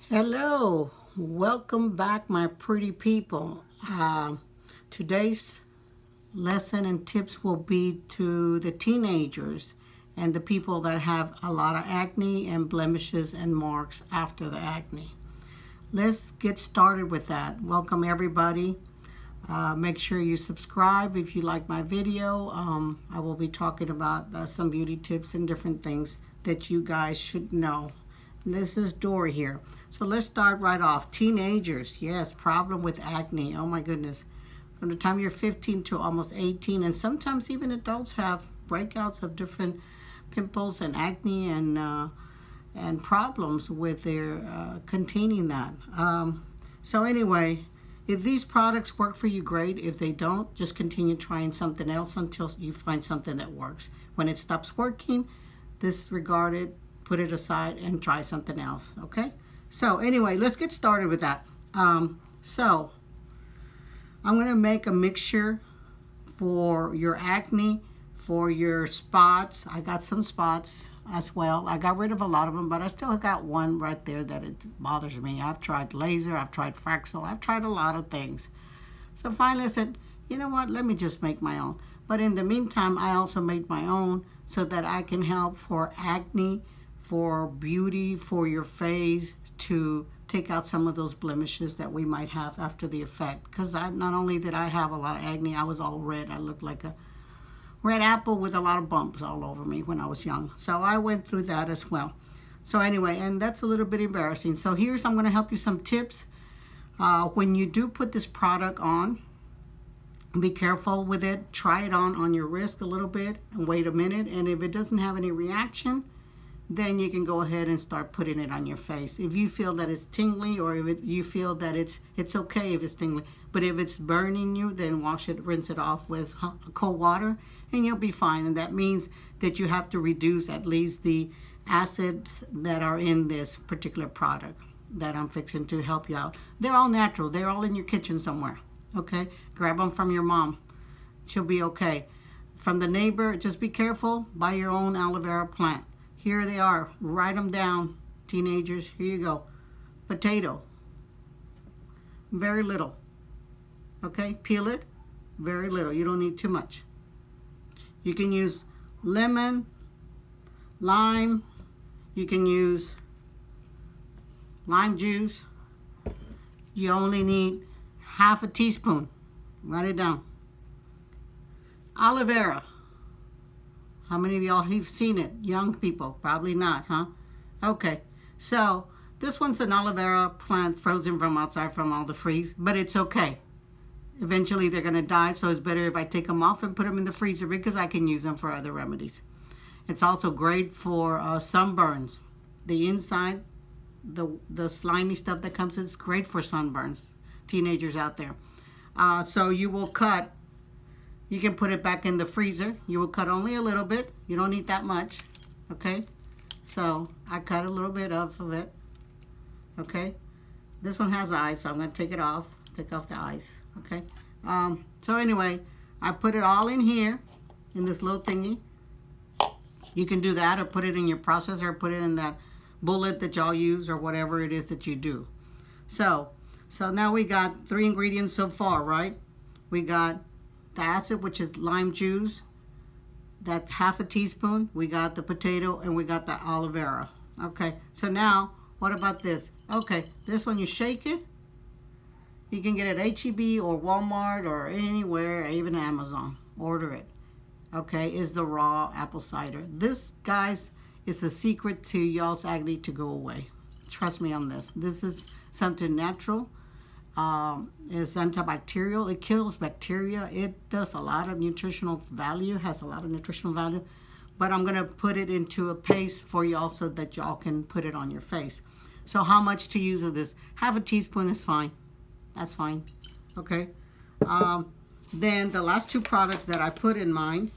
Hello, welcome back, my pretty people. Today's lesson and tips will be to the teenagers and the people that have a lot of acne and blemishes and marks after the acne. Let's get started with that. Welcome, everybody. Make sure you subscribe if you like my video. I will be talking about some beauty tips and different things that you guys should know. This is Dori here. So let's start right off. Teenagers, yes, problem with acne. Oh my goodness. From the time you're 15 to almost 18, and sometimes even adults have breakouts of different pimples and acne and problems with their containing that. So anyway, if these products work for you, great. If they don't, just continue trying something else until you find something that works. When it stops working, disregard it, put it aside, and try something else, okay? So anyway, let's get started with that. So I'm going to make a mixture for your acne, for your spots. I got some spots as well. I got rid of a lot of them, but I still got one right there that it bothers me. I've tried laser, I've tried Fraxel, I've tried a lot of things. So finally I said, you know what, let me just make my own. But in the meantime, I also made my own so that I can help for acne, for beauty, for your face, to take out some of those blemishes that we might have after the effect. Because not only did I have a lot of acne, I was all red. I looked like a red apple with a lot of bumps all over me when I was young. So I went through that as well. So anyway, and that's a little bit embarrassing. So I'm going to help you some tips. When you do put this product on, be careful with it. Try it on your wrist a little bit and wait a minute. And if it doesn't have any reaction, then you can go ahead and start putting it on your face. If you feel that it's tingly, or if you feel that it's okay if it's tingly, but if it's burning you, then wash it, rinse it off with cold water, and you'll be fine. And that means that you have to reduce at least the acids that are in this particular product that I'm fixing to help you out. They're all natural. They're all in your kitchen somewhere, okay? Grab them from your mom. She'll be okay. From the neighbor, just be careful. Buy your own aloe vera plant. Here they are. Write them down, teenagers. Here you go. Potato. Very little. Okay? Peel it. Very little. You don't need too much. You can use lemon, lime. You can use lime juice. You only need half a teaspoon. Write it down. Aloe vera. How many of y'all have seen it? Young people, probably not, huh? Okay, so this one's an aloe vera plant frozen from outside from all the freeze, but it's okay. Eventually they're gonna die, so it's better if I take them off and put them in the freezer because I can use them for other remedies. It's also great for sunburns. The inside, the slimy stuff that comes in, is great for sunburns. Teenagers out there. So you will cut. You can put it back in the freezer. You will cut only a little bit. You don't need that much, okay? So I cut a little bit off of it, okay? This one has eyes, so I'm gonna take it off. Take off the eyes, okay? So anyway, I put it all in here, in this little thingy. You can do that, or put it in your processor, or put it in that bullet that y'all use, or whatever it is that you do. So now we got 3 ingredients so far, right? We got the acid, which is lime juice, that's half a teaspoon. We got the potato, and we got the aloe vera. Okay, so now what about this? Okay, this one you shake it. You can get it at HEB or Walmart or anywhere, even Amazon. Order it. Okay, is the raw apple cider. This, guys, is the secret to y'all's acne to go away. Trust me on this. This is something natural. It's antibacterial. It kills bacteria. It does a lot of nutritional value, has a lot of nutritional value. But I'm going to put it into a paste for y'all so that y'all can put it on your face. So how much to use of this? Half a teaspoon is fine. That's fine. Okay. Then the last 2 products that I put in mine.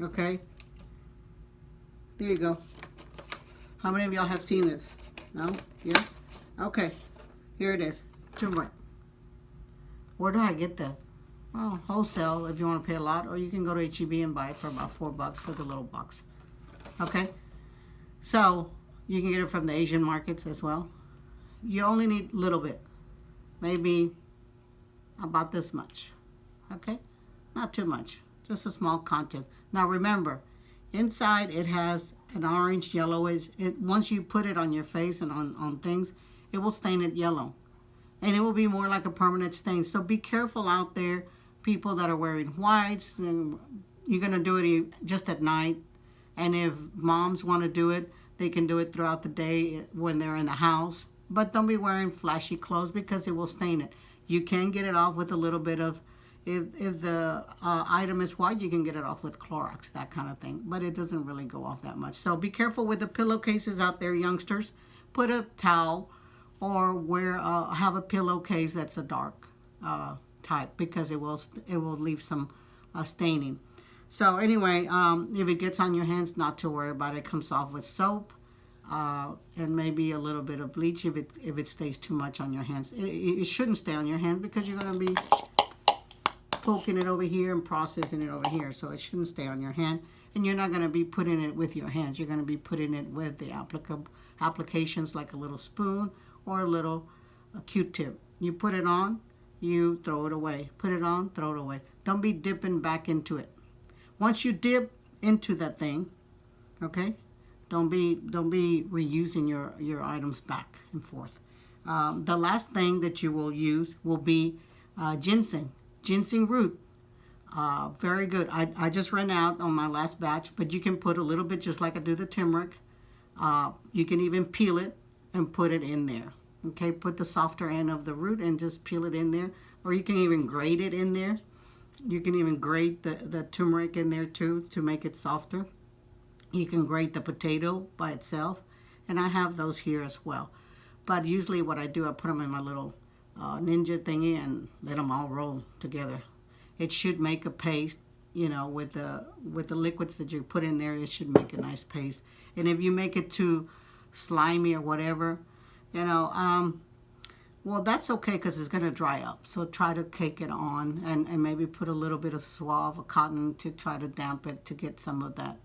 Okay. There you go. How many of y'all have seen this? No? Yes? Okay. Here it is. Turmeric. Where do I get that? Well, wholesale if you want to pay a lot, or you can go to HEB and buy it for about $4 for the little box. Okay? So, you can get it from the Asian markets as well. You only need a little bit, maybe about this much, okay? Not too much, just a small content. Now remember, inside it has an orange yellowish. Once you put it on your face and on things, it will stain it yellow. And it will be more like a permanent stain. So be careful out there, people that are wearing whites. And you're going to do it just at night. And if moms want to do it, they can do it throughout the day when they're in the house. But don't be wearing flashy clothes because it will stain it. You can get it off with a little bit of, if the item is white, you can get it off with Clorox, that kind of thing. But it doesn't really go off that much. So be careful with the pillowcases out there, youngsters. Put a towel or have a pillowcase that's a dark type, because it will leave some staining. So anyway, if it gets on your hands, not to worry about it. It comes off with soap and maybe a little bit of bleach if it stays too much on your hands. It shouldn't stay on your hands because you're going to be poking it over here and processing it over here. So it shouldn't stay on your hand. And you're not going to be putting it with your hands. You're going to be putting it with the applications like a little spoon or a little Q-tip. You put it on, you throw it away. Put it on, throw it away. Don't be dipping back into it. Once you dip into that thing, okay, don't be reusing your items back and forth. The last thing that you will use will be ginseng root. Very good. I just ran out on my last batch, but you can put a little bit, just like I do the turmeric. You can even peel it and put it in there. Okay, put the softer end of the root and just peel it in there. Or you can even grate it in there. You can even grate the turmeric in there too to make it softer. You can grate the potato by itself. And I have those here as well. But usually what I do, I put them in my little ninja thingy and let them all roll together. It should make a paste, you know, with the liquids that you put in there. It should make a nice paste. And if you make it too slimy or whatever, you know, well, that's okay because it's going to dry up. So try to cake it on and maybe put a little bit of suave cotton to try to damp it to get some of that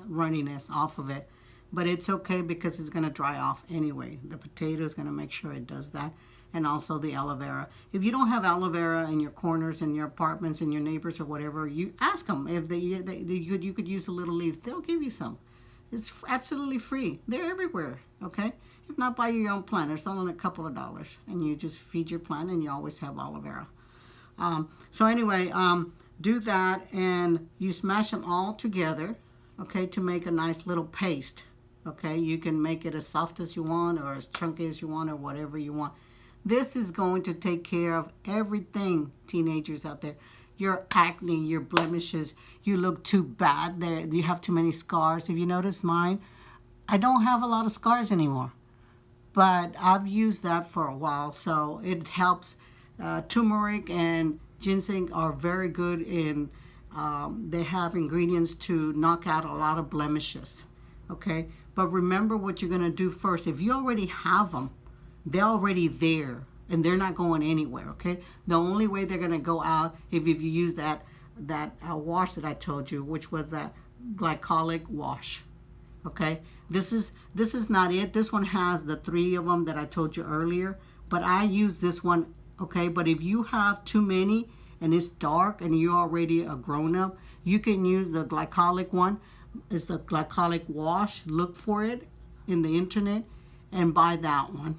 runniness off of it. But it's okay because it's going to dry off anyway. The potato is going to make sure it does that. And also the aloe vera. If you don't have aloe vera in your corners, in your apartments, in your neighbors or whatever, you ask them if you could use a little leaf. They'll give you some. It's absolutely free. They're everywhere, okay? If not, buy your own plant. It's only a couple of dollars. And you just feed your plant and you always have aloe vera. So anyway, do that and you smash them all together, okay, to make a nice little paste, okay? You can make it as soft as you want or as chunky as you want or whatever you want. This is going to take care of everything, teenagers out there. Your acne, your blemishes, you look too bad there. You have too many scars. If you notice mine, I don't have a lot of scars anymore. But I've used that for a while, so it helps. Turmeric and ginseng are very good in, they have ingredients to knock out a lot of blemishes, okay? But remember what you're gonna do first. If you already have them, they're already there and they're not going anywhere, okay? The only way they're gonna go out if you use that wash that I told you, which was that glycolic wash, okay? This is not it. This one has the 3 of them that I told you earlier, but I use this one, okay? But if you have too many and it's dark and you're already a grown-up, you can use the glycolic one. It's the glycolic wash. Look for it in the internet and buy that one.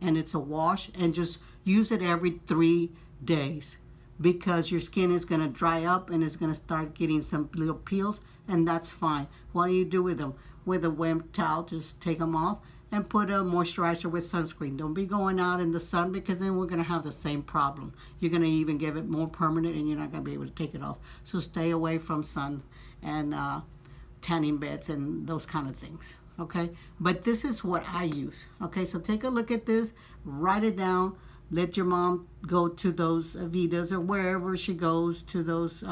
And it's a wash, and just use it every 3 days because your skin is going to dry up and it's going to start getting some little peels, and that's fine. What do you do with them? With a wet towel, just take them off and put a moisturizer with sunscreen. Don't be going out in the sun because then we're going to have the same problem. You're going to even give it more permanent and you're not going to be able to take it off. So stay away from sun and tanning beds and those kind of things. Okay, but this is what I use. Okay, so take a look at this, write it down, let your mom go to those Vitas or wherever she goes to those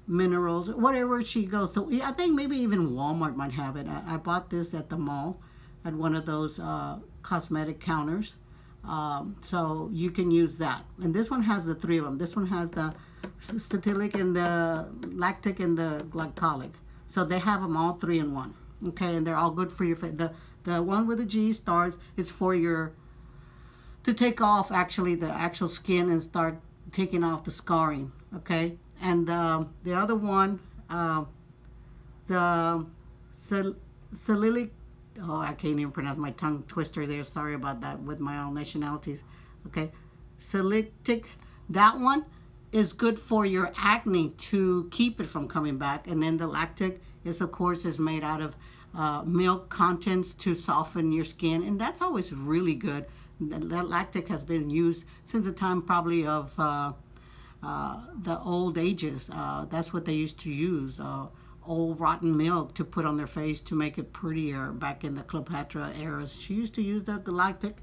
minerals, whatever she goes to. I think maybe even Walmart might have it. I bought this at the mall at one of those cosmetic counters. So you can use that. And this one has the 3 of them. This one has the salicylic and the lactic and the glycolic. So they have them all 3 in one. Okay, and they're all good for your face. The one with the G stars is for your to take off actually the actual skin and start taking off the scarring. Okay, and the other one, the salicylic, oh, I can't even pronounce, my tongue twister there, sorry about that with my own nationalities. Okay, salicylic, that one is good for your acne to keep it from coming back. And then the lactic is, of course, is made out of milk contents to soften your skin, and that's always really good. That lactic has been used since the time probably of the old ages. That's what they used to use, old rotten milk to put on their face to make it prettier. Back in the Cleopatra eras, she used to use the lactic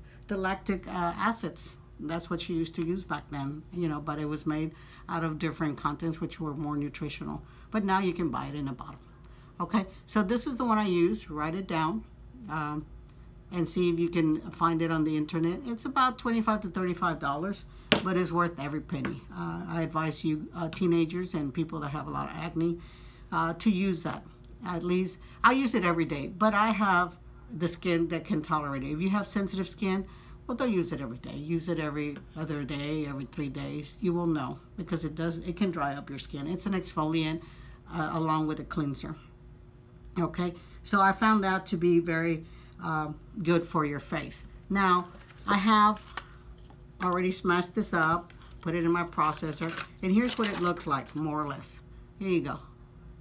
acids. That's what she used to use back then, you know, but it was made out of different contents which were more nutritional. But now you can buy it in a bottle. Okay, so this is the one I use. Write it down and see if you can find it on the internet. It's about $25 to $35, but it's worth every penny. I advise you teenagers and people that have a lot of acne to use that. At least, I use it every day, but I have the skin that can tolerate it. If you have sensitive skin, well, don't use it every day. Use it every other day, every 3 days. You will know, because it can dry up your skin. It's an exfoliant along with a cleanser. Okay, so I found that to be very good for your face. Now, I have already smashed this up, put it in my processor, and here's what it looks like, more or less. Here you go.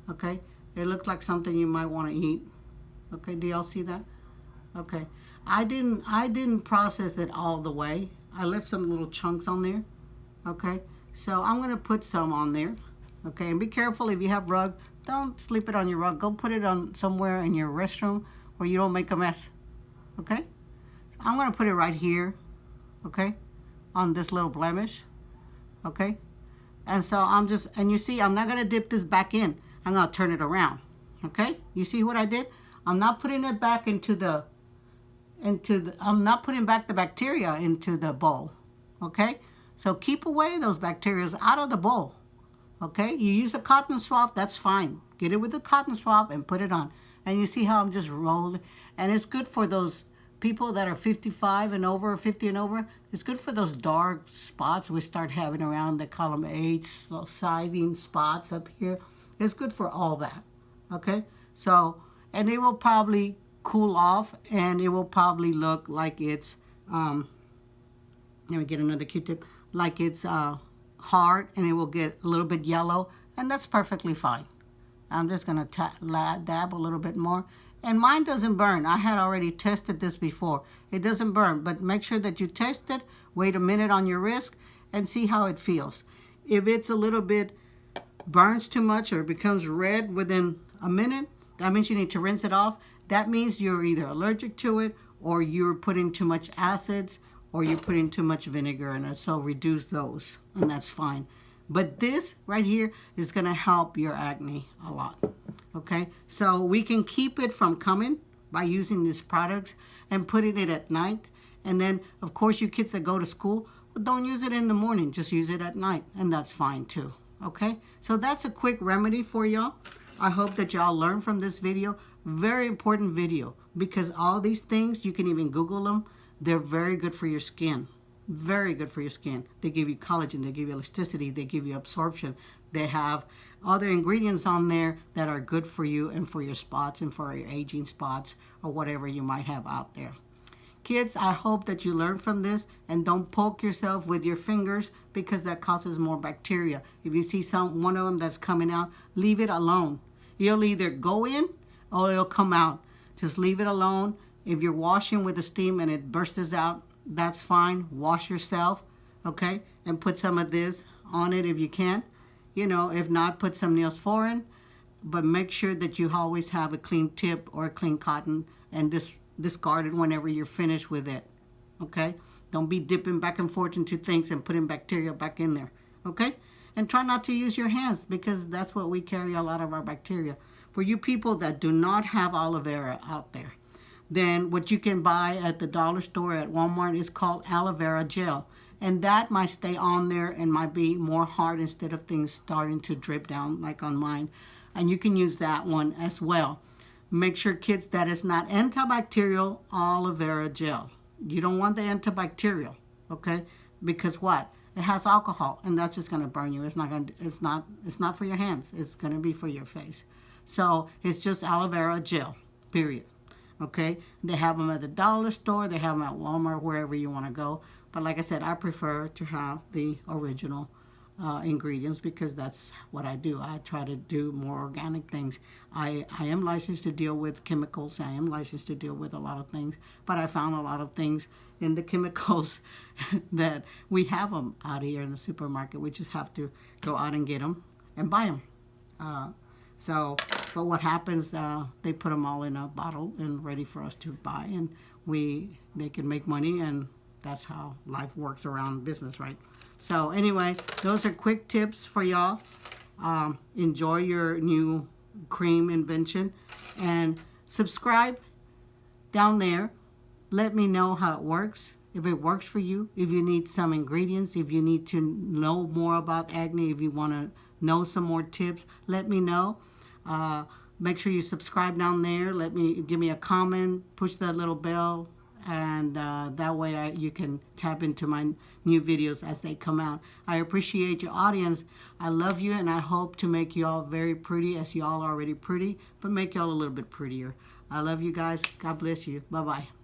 Okay, it looks like something you might want to eat. Okay, do y'all see that? Okay, I didn't process it all the way. I left some little chunks on there. Okay, so I'm gonna put some on there. Okay, and be careful if you have rug. Don't sleep it on your rug. Go put it on somewhere in your restroom where you don't make a mess. Okay, so I'm gonna put it right here. Okay, on this little blemish. Okay, and so and you see, I'm not gonna dip this back in. I'm gonna turn it around. Okay, you see what I did? I'm not putting it back I'm not putting back the bacteria into the bowl. Okay, so keep away those bacteria out of the bowl. Okay, you use a cotton swab, that's fine. Get it with a cotton swab and put it on. And you see how I'm just rolling? And it's good for those people that are 55 and over, 50 and over. It's good for those dark spots we start having around the column H, siding spots up here. It's good for all that. Okay, so, and it will probably cool off, and it will probably look like it's, let me get another Q-tip, like it's hard, and it will get a little bit yellow, and that's perfectly fine. I'm just gonna dab a little bit more, and mine doesn't burn. I had already tested this before. It doesn't burn, but make sure that you test it, wait a minute on your wrist, and see how it feels. If it's a little bit burns too much or becomes red within a minute, that means you need to rinse it off. That means you're either allergic to it, or you're putting too much acids, or you're putting too much vinegar in it. So reduce those, and that's fine. But this right here is gonna help your acne a lot. Okay, so we can keep it from coming by using these products and putting it at night. And then, of course, you kids that go to school, well, don't use it in the morning, just use it at night, and that's fine too. Okay, so that's a quick remedy for y'all. I hope that y'all learn from this video. Very important video, because all these things, you can even Google them. They're very good for your skin. Very good for your skin. They give you collagen, they give you elasticity, they give you absorption. They have other ingredients on there that are good for you and for your spots and for your aging spots or whatever you might have out there. Kids, I hope that you learn from this, and don't poke yourself with your fingers, because that causes more bacteria. If you see one of them that's coming out, leave it alone. You'll either go in or it'll come out. Just leave it alone. If you're washing with the steam and it bursts out, that's fine. Wash yourself, okay? And put some of this on it if you can. You know, if not, put some Neosporin. But make sure that you always have a clean tip or a clean cotton, and discard it whenever you're finished with it, okay? Don't be dipping back and forth into things and putting bacteria back in there, okay? And try not to use your hands, because that's what we carry a lot of our bacteria. For you people that do not have aloe vera out there, then what you can buy at the dollar store at Walmart is called aloe vera gel. And that might stay on there and might be more hard instead of things starting to drip down like on mine. And you can use that one as well. Make sure, kids, that it's not antibacterial aloe vera gel. You don't want the antibacterial, okay? Because what? It has alcohol, and that's just gonna burn you. It's not gonna. It's not for your hands. It's gonna be for your face. So it's just aloe vera gel. Period. Okay. They have them at the dollar store. They have them at Walmart, wherever you want to go. But like I said, I prefer to have the original ingredients because that's what I do. I try to do more organic things. I am licensed to deal with chemicals. I am licensed to deal with a lot of things. But I found a lot of things in the chemicals that we have them out here in the supermarket. We just have to go out and get them and buy them. But what happens, they put them all in a bottle and ready for us to buy. And they can make money, and that's how life works around business, right? So anyway, those are quick tips for y'all. Enjoy your new cream invention, and subscribe down there. Let me know how it works, if it works for you, if you need some ingredients, if you need to know more about acne, if you want to know some more tips, let me know. Make sure you subscribe down there. Give me a comment, push that little bell, and that way you can tap into my new videos as they come out. I appreciate your audience. I love you, and I hope to make you all very pretty, as you all are already pretty, but make y'all a little bit prettier. I love you guys. God bless you. Bye-bye.